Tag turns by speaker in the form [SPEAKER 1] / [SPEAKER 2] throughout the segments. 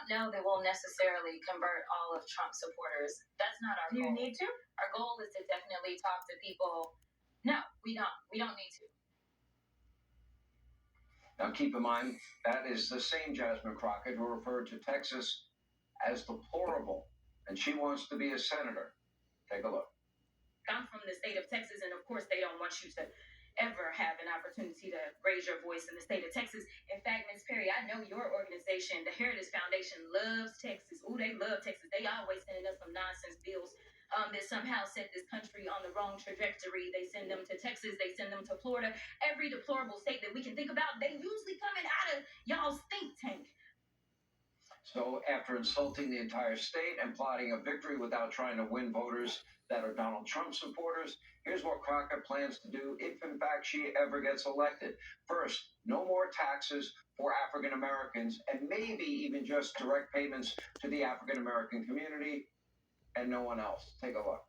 [SPEAKER 1] know that we'll necessarily convert all of Trump's supporters. That's not our
[SPEAKER 2] Do you
[SPEAKER 1] goal.
[SPEAKER 2] need to?
[SPEAKER 1] Our goal is to definitely talk to people. No, we don't. We don't need to.
[SPEAKER 3] Now, keep in mind, that is the same Jasmine Crockett who referred to Texas as deplorable, and she wants to be a senator. Take a look.
[SPEAKER 1] I'm from the state of Texas, and of course, they don't want you to ever have an opportunity to raise your voice in the state of Texas. In fact, Ms. Perry, I know your organization, the Heritage Foundation, loves Texas. Ooh, they love Texas. They always sending us some nonsense bills that somehow set this country on the wrong trajectory. They send them to Texas. They send them to Florida. Every deplorable state that we can think about, they usually coming out of y'all's think tank.
[SPEAKER 3] So after insulting the entire state and plotting a victory without trying to win voters that are Donald Trump supporters, here's what Crockett plans to do if, in fact, she ever gets elected. First, no more taxes for African Americans, and maybe even just direct payments to the African American community and no one else. Take a look.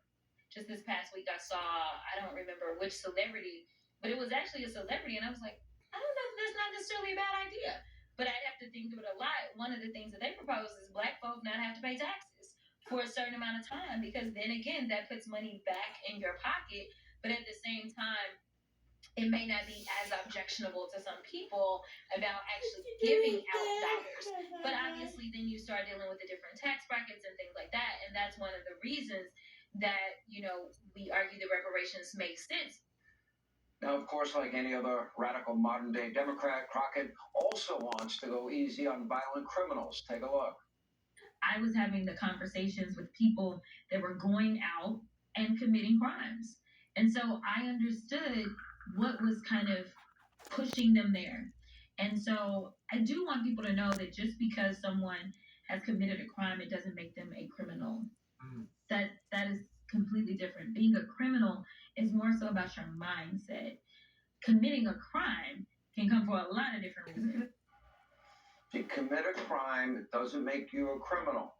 [SPEAKER 1] Just this past week, I saw, I don't remember which celebrity, but it was actually a celebrity, and I was like, I don't know if that's not necessarily a bad idea. But I'd have to think through it a lot. One of the things that they propose is Black folk not have to pay taxes for a certain amount of time, because then again, that puts money back in your pocket. But at the same time, it may not be as objectionable to some people about actually giving out dollars. But obviously, then you start dealing with the different tax brackets and things like that. And that's one of the reasons that, we argue that reparations make sense.
[SPEAKER 3] Now, of course, like any other radical modern-day Democrat, Crockett also wants to go easy on violent criminals. Take a look.
[SPEAKER 1] I was having the conversations with people that were going out and committing crimes. And so I understood what was kind of pushing them there. And so I do want people to know that just because someone has committed a crime, it doesn't make them a criminal. That is completely different. Being a criminal is more so about your mindset. Committing a crime can come for a lot of different reasons.
[SPEAKER 3] If you commit a crime, it doesn't make you a criminal.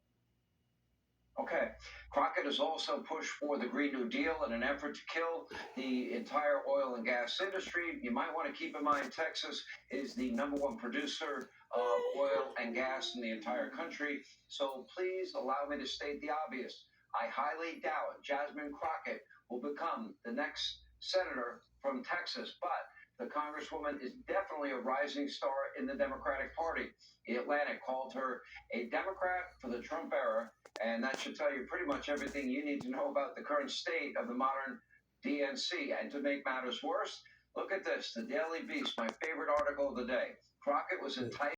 [SPEAKER 3] Okay. Crockett has also pushed for the Green New Deal in an effort to kill the entire oil and gas industry. You might want to keep in mind Texas is the #1 producer of oil and gas in the entire country. So please allow me to state the obvious. I highly doubt Jasmine Crockett will become the next senator from Texas, but the Congresswoman is definitely a rising star in the Democratic Party. The Atlantic called her a Democrat for the Trump era, and that should tell you pretty much everything you need to know about the current state of the modern DNC. And to make matters worse, look at this, the Daily Beast, my favorite article of the day. Crockett was entitled